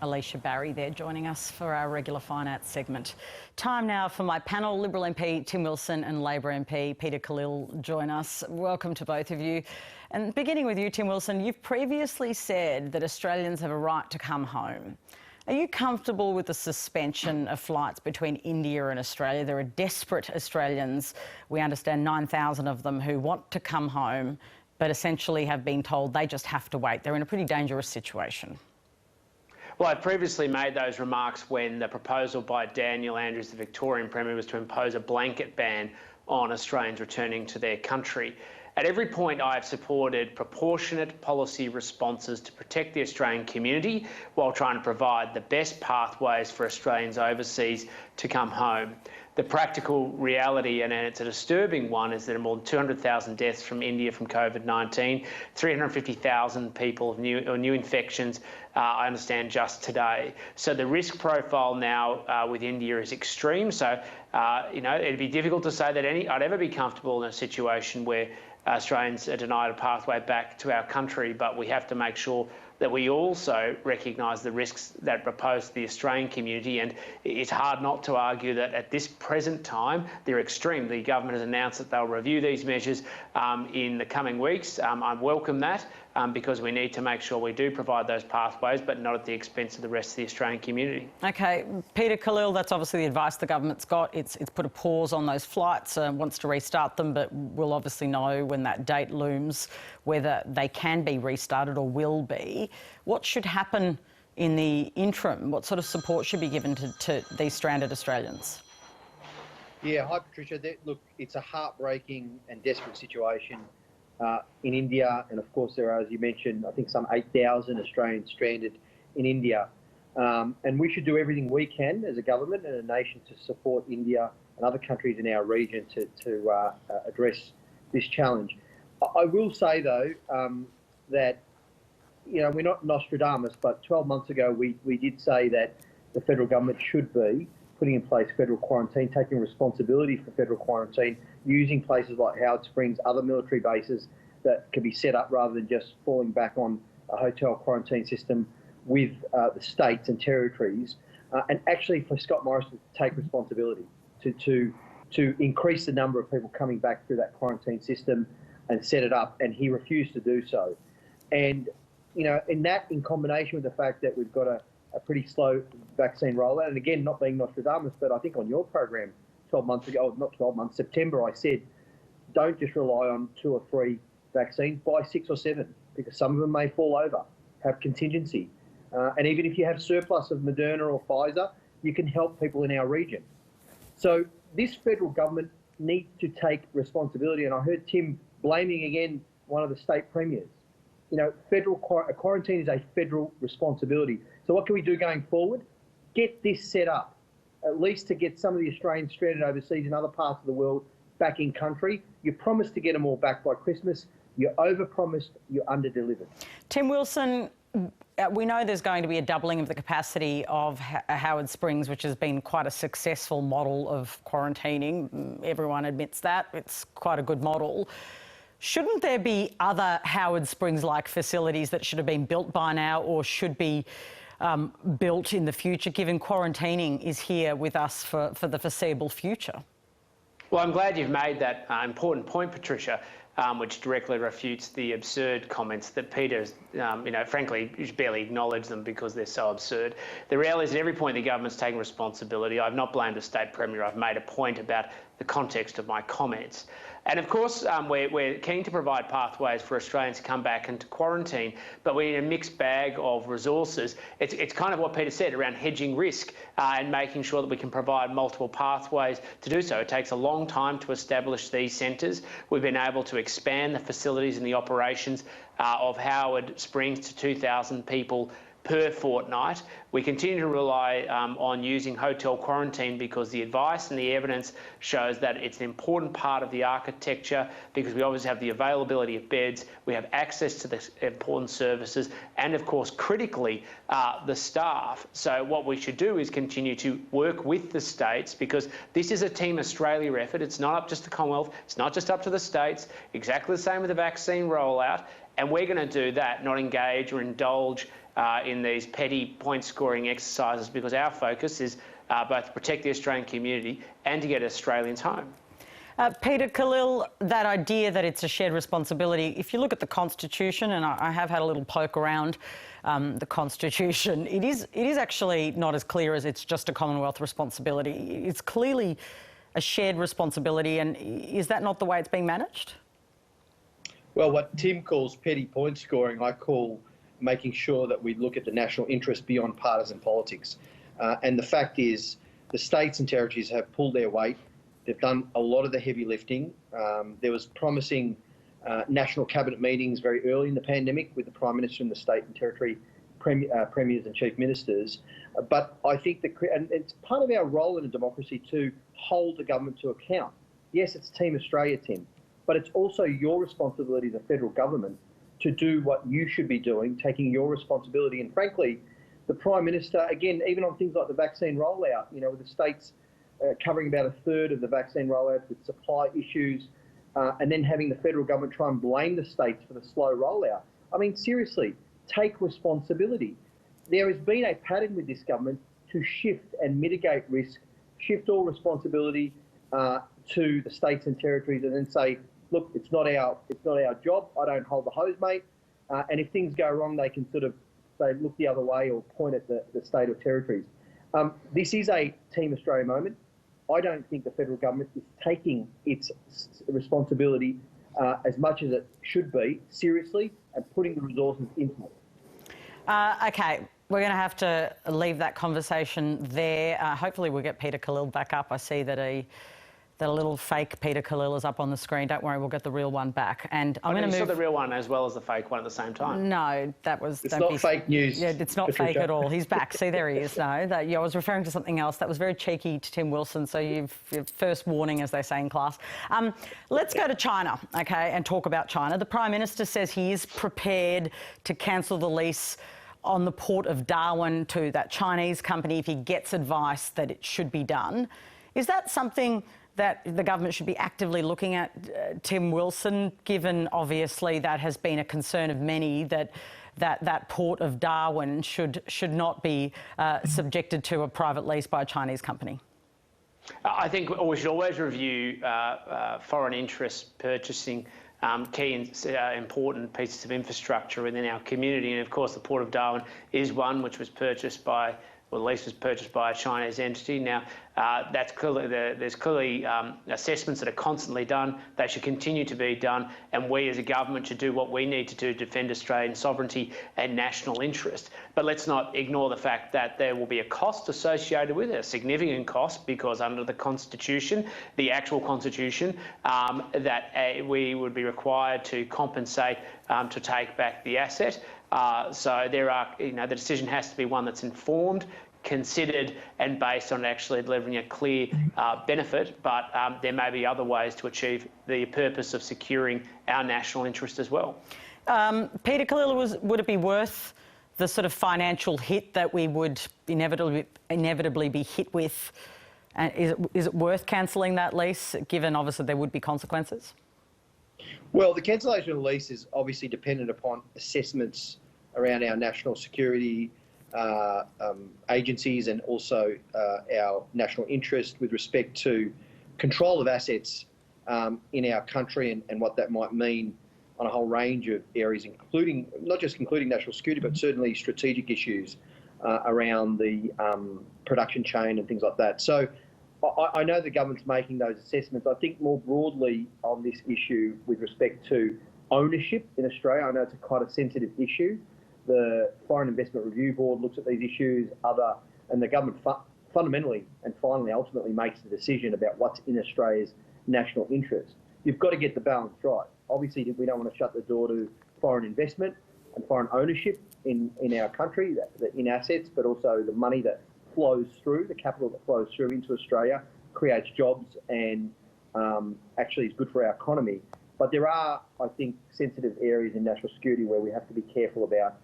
Alicia Barry there joining us for our regular finance segment. Time now for my panel. Liberal MP Tim Wilson and Labor MP Peter Khalil join us. Welcome to both of you. And beginning with you, Tim Wilson, you've previously said that Australians have a right to come home. Are you comfortable with the suspension of flights between India and Australia? There are desperate Australians, we understand 9,000 of them, who want to come home but essentially have been told they just have to wait. They're in a pretty dangerous situation. Well, I previously made those remarks when the proposal by Daniel Andrews, the Victorian Premier, was to impose a blanket ban on Australians returning to their country. At every point, I have supported proportionate policy responses to protect the Australian community while trying to provide the best pathways for Australians overseas to come home. The practical reality, and it's a disturbing one, is that more than 200,000 deaths from India from COVID-19, 350,000 people of new infections, I understand, just today. So the risk profile now with India is extreme. So, it'd be difficult to say that I'd ever be comfortable in a situation where Australians are denied a pathway back to our country, but we have to make sure that we also recognise the risks that propose to the Australian community. And it's hard not to argue that at this present time, they're extreme. The government has announced that they'll review these measures in the coming weeks. I welcome that because we need to make sure we do provide those pathways, but not at the expense of the rest of the Australian community. OK, Peter Khalil, that's obviously the advice the government's got. It's put a pause on those flights, wants to restart them, but we'll obviously know when that date looms whether they can be restarted or will be. What should happen in the interim? What sort of support should be given to these stranded Australians? Yeah, hi Patricia. Look, it's a heartbreaking and desperate situation in India, and of course there are, as you mentioned, I think some 8,000 Australians stranded in India. And we should do everything we can as a government and a nation to support India and other countries in our region to address this challenge. I will say though that we're not Nostradamus, but 12 months ago we did say that the federal government should be putting in place federal quarantine, taking responsibility for federal quarantine, using places like Howard Springs, other military bases that can be set up rather than just falling back on a hotel quarantine system with the states and territories, and actually for Scott Morrison to take responsibility to increase the number of people coming back through that quarantine system and set it up, and he refused to do so. And in combination with the fact that we've got a pretty slow vaccine rollout, and again, not being Nostradamus, but I think on your program 12 months ago, not 12 months, September, I said, don't just rely on 2 or 3 vaccines, buy 6 or 7, because some of them may fall over, have contingency. And even if you have surplus of Moderna or Pfizer, you can help people in our region. So this federal government needs to take responsibility, and I heard Tim blaming again one of the state premiers. Federal quarantine is a federal responsibility. So what can we do going forward? Get this set up, at least to get some of the Australians stranded overseas in other parts of the world back in country. You promised to get them all back by Christmas. You overpromised, you underdelivered. Tim Wilson, we know there's going to be a doubling of the capacity of Howard Springs, which has been quite a successful model of quarantining. Everyone admits that. It's quite a good model. Shouldn't there be other Howard Springs-like facilities that should have been built by now or should be built in the future, given quarantining is here with us for the foreseeable future? Well, I'm glad you've made that important point, Patricia, which directly refutes the absurd comments that Peter's, frankly, you should barely acknowledge them because they're so absurd. The reality is at every point the government's taking responsibility. I've not blamed the state premier. I've made a point about the context of my comments. And of course, we're keen to provide pathways for Australians to come back into quarantine, but we need a mixed bag of resources. It's kind of what Peter said around hedging risk and making sure that we can provide multiple pathways to do so. It takes a long time to establish these centres. We've been able to expand the facilities and the operations of Howard Springs to 2,000 people per fortnight. We continue to rely on using hotel quarantine because the advice and the evidence shows that it's an important part of the architecture because we obviously have the availability of beds, we have access to the important services, and of course, critically, the staff. So what we should do is continue to work with the states because this is a Team Australia effort. It's not up just to the Commonwealth. It's not just up to the states. Exactly the same with the vaccine rollout. And we're going to do that, not engage or indulge in these petty point-scoring exercises, because our focus is both to protect the Australian community and to get Australians home. Peter, Khalil, that idea that it's a shared responsibility, if you look at the Constitution, and I have had a little poke around the Constitution, it is actually not as clear as it's just a Commonwealth responsibility. It's clearly a shared responsibility, and is that not the way it's being managed? Well, what Tim calls petty point scoring, I call making sure that we look at the national interest beyond partisan politics. And the fact is, the states and territories have pulled their weight. They've done a lot of the heavy lifting. There was promising national cabinet meetings very early in the pandemic with the Prime Minister and the state and territory premiers and chief ministers. But I think and it's part of our role in a democracy to hold the government to account. Yes, it's Team Australia, Tim, but it's also your responsibility as a federal government to do what you should be doing, taking your responsibility. And frankly, the Prime Minister, again, even on things like the vaccine rollout, with the states covering about a third of the vaccine rollout with supply issues, and then having the federal government try and blame the states for the slow rollout. I mean, seriously, take responsibility. There has been a pattern with this government to shift and mitigate risk, shift all responsibility to the states and territories, and then say, look, it's not our job. I don't hold the hose, mate. And if things go wrong, they can sort of say, look the other way or point at the state or territories. This is a Team Australia moment. I don't think the federal government is taking its responsibility as much as it should be seriously and putting the resources into it. OK, we're going to have to leave that conversation there. Hopefully we'll get Peter Khalil back up. I see that a little fake Peter Khalil is up on the screen. Don't worry, we'll get the real one back. And I'm going to move... saw the real one as well as the fake one at the same time. No, that was... It's not fake news. Yeah, it's not Patricia. fake at all. He's back. See, there he is. No, I was referring to something else. That was very cheeky to Tim Wilson, so your first warning, as they say in class. Let's go to China, OK, and talk about China. The Prime Minister says he is prepared to cancel the lease on the port of Darwin to that Chinese company if he gets advice that it should be done. Is that something that the government should be actively looking at, Tim Wilson, given obviously that has been a concern of many, that port of Darwin should not be subjected to a private lease by a Chinese company? I think we should always review foreign interest purchasing key and important pieces of infrastructure within our community. And of course, the Port of Darwin is one which was purchased by, or the lease was purchased by a Chinese entity. Now, that's clearly there's clearly assessments that are constantly done. They should continue to be done, and we as a government should do what we need to do to defend Australian sovereignty and national interest. But let's not ignore the fact that there will be a cost associated with it, a significant cost, because under the Constitution, the actual Constitution, that we would be required to compensate to take back the asset. So there are, the decision has to be one that's informed, considered and based on actually delivering a clear benefit, but there may be other ways to achieve the purpose of securing our national interest as well. Peter Khalil, would it be worth the sort of financial hit that we would inevitably be hit with? Is it worth cancelling that lease, given obviously there would be consequences? Well, the cancellation of the lease is obviously dependent upon assessments around our national security agencies and also our national interest with respect to control of assets in our country and what that might mean on a whole range of areas, including not just including national security, but certainly strategic issues around the production chain and things like that. So I know the government's making those assessments. I think more broadly on this issue with respect to ownership in Australia, I know it's quite a sensitive issue. The Foreign Investment Review Board looks at these issues, and the government fundamentally and finally ultimately makes the decision about what's in Australia's national interest. You've got to get the balance right. Obviously, we don't want to shut the door to foreign investment and foreign ownership in our country, in assets, but also the money that flows through, the capital that flows through into Australia, creates jobs and actually is good for our economy. But there are, I think, sensitive areas in national security where we have to be careful about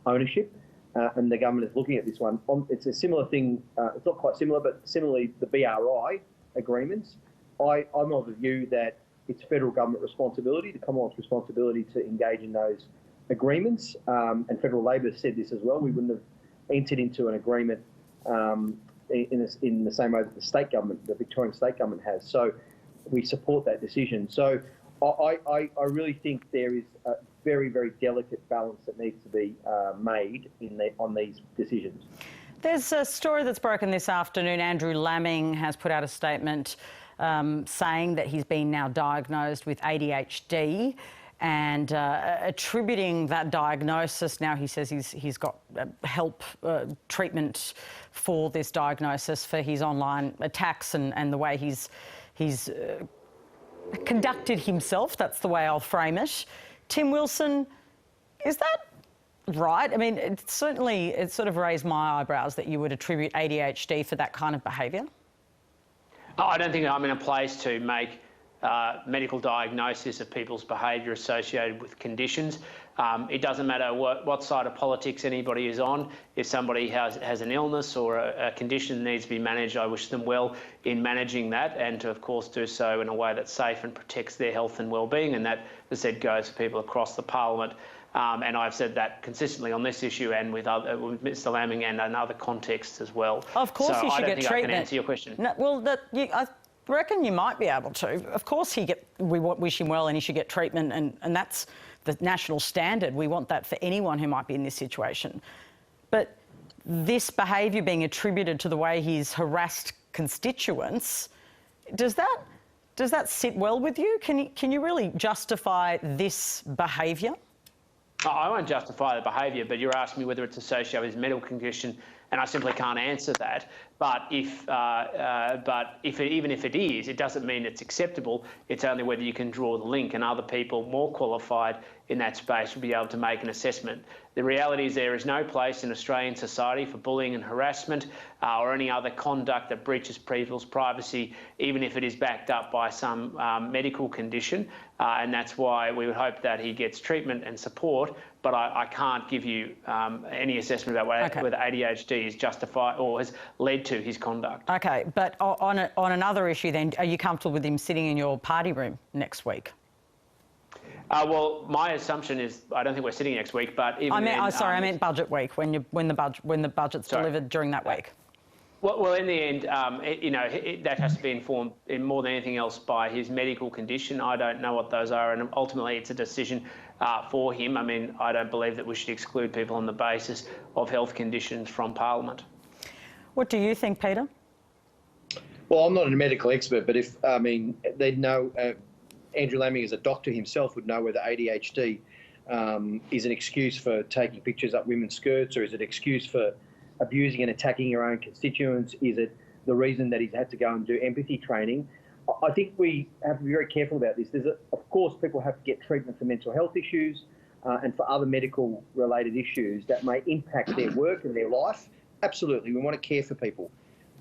ownership, and the government is looking at this one. It's a similar thing, it's not quite similar, but similarly the BRI agreements. I'm of the view that it's federal government responsibility, the Commonwealth's responsibility to engage in those agreements. And federal Labor said this as well. We wouldn't have entered into an agreement in the same way that the state government, the Victorian state government has. So we support that decision. So I really think there is a very, very delicate balance that needs to be made on these decisions. There's a story that's broken this afternoon. Andrew Laming has put out a statement saying that he's been now diagnosed with ADHD and attributing that diagnosis. Now he says he's got help treatment for this diagnosis for his online attacks and the way he's conducted himself. That's the way I'll frame it. Tim Wilson, is that right? I mean, it sort of raised my eyebrows that you would attribute ADHD for that kind of behaviour. I don't think I'm in a place to make medical diagnosis of people's behaviour associated with conditions. It doesn't matter what side of politics anybody is on. If somebody has an illness or a condition that needs to be managed, I wish them well in managing that, and to, of course, do so in a way that's safe and protects their health and well-being. And that, as I said, goes for people across the parliament. And I've said that consistently on this issue and with Mr. Laming and in other contexts as well. Of course, so he should get treatment. I don't think I can answer your question. No, well, I reckon you might be able to. Of course, we wish him well and he should get treatment, and that's the national standard. We want that for anyone who might be in this situation. But this behaviour being attributed to the way he's harassed constituents, does that sit well with you? Can you really justify this behaviour? I won't justify the behaviour, but you're asking me whether it's associated with his medical condition, and I simply can't answer that. But even if it is, it doesn't mean it's acceptable. It's only whether you can draw the link, and other people more qualified in that space will be able to make an assessment. The reality is there is no place in Australian society for bullying and harassment or any other conduct that breaches people's privacy, even if it is backed up by some medical condition. And that's why we would hope that he gets treatment and support. But I can't give you any assessment about whether ADHD is justified or has led to his conduct. OK, but on another issue then, are you comfortable with him sitting in your party room next week? Well, my assumption is I don't think we're sitting next week, but even I meant budget week, when the budget's delivered during that week. Well, in the end, that has to be informed more than anything else by his medical condition. I don't know what those are, and ultimately it's a decision for him. I mean, I don't believe that we should exclude people on the basis of health conditions from Parliament. What do you think, Peter? Well, I'm not a medical expert, but they'd know. Andrew Laming, as a doctor himself, would know whether ADHD is an excuse for taking pictures up women's skirts, or is it an excuse for abusing and attacking your own constituents? Is it the reason that he's had to go and do empathy training? I think we have to be very careful about this. Of course, people have to get treatment for mental health issues and for other medical-related issues that may impact their work and their life. Absolutely, we want to care for people.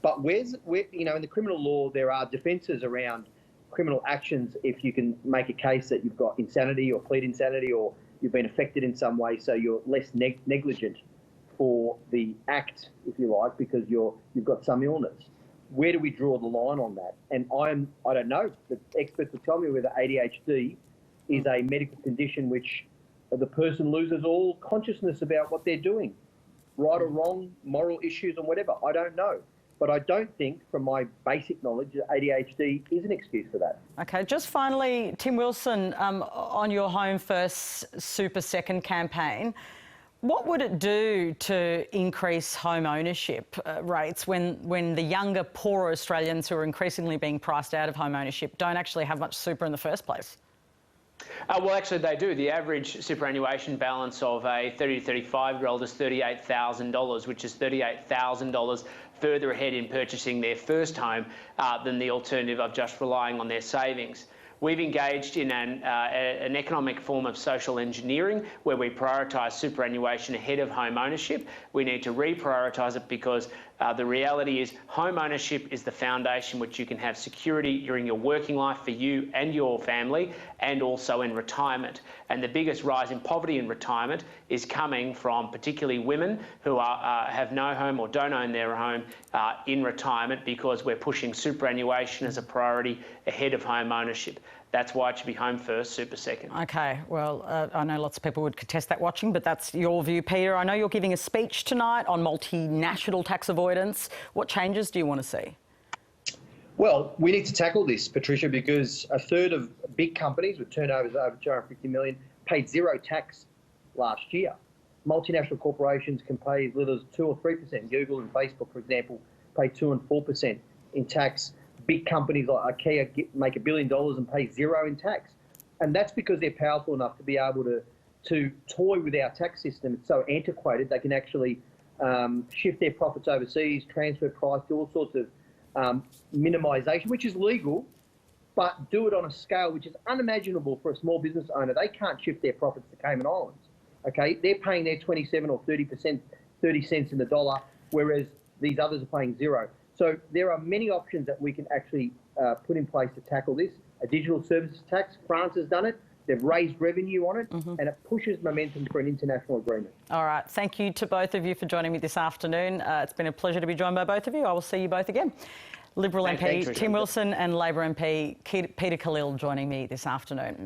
But in the criminal law, there are defences around criminal actions if you can make a case that you've got insanity or plead insanity, or you've been affected in some way, so you're less negligent for the act, if you like, because you've got some illness. Where do we draw the line on that? And I don't know. The experts will tell me whether ADHD is a medical condition which the person loses all consciousness about what they're doing, right or wrong, moral issues and whatever. I don't know. But I don't think, from my basic knowledge, that ADHD is an excuse for that. OK, just finally, Tim Wilson, on your Home First Super Second campaign, what would it do to increase home ownership rates when the younger, poorer Australians who are increasingly being priced out of home ownership don't actually have much super in the first place? Well, actually, they do. The average superannuation balance of a 30 to 35-year-old is $38,000, which is $38,000 further ahead in purchasing their first home than the alternative of just relying on their savings. We've engaged in an economic form of social engineering where we prioritise superannuation ahead of home ownership. We need to reprioritise it because the reality is home ownership is the foundation which you can have security during your working life for you and your family, and also in retirement. And the biggest rise in poverty in retirement is coming from particularly women who have no home or don't own their home in retirement, because we're pushing superannuation as a priority ahead of home ownership. That's why it should be home first, super second. Okay, well, I know lots of people would contest that watching, but that's your view, Peter. I know you're giving a speech tonight on multinational tax avoidance. What changes do you want to see? Well, we need to tackle this, Patricia, because a third of big companies with turnovers over 250 million paid zero tax last year. Multinational corporations can pay as little as 2 or 3%. Google and Facebook, for example, pay 2 and 4% in tax. Big companies like IKEA make $1 billion and pay zero in tax. And that's because they're powerful enough to be able to toy with our tax system. It's so antiquated, they can actually shift their profits overseas, transfer price, do all sorts of minimisation, which is legal, but do it on a scale which is unimaginable for a small business owner. They can't shift their profits to Cayman Islands. Okay, they're paying their 27 or 30%, 30 cents in the dollar, whereas these others are paying zero. So there are many options that we can actually put in place to tackle this. A digital services tax, France has done it. They've raised revenue on it, and it pushes momentum for an international agreement. All right. Thank you to both of you for joining me this afternoon. It's been a pleasure to be joined by both of you. I will see you both again. Liberal MP Tim Wilson and Labor MP Peter Khalil joining me this afternoon.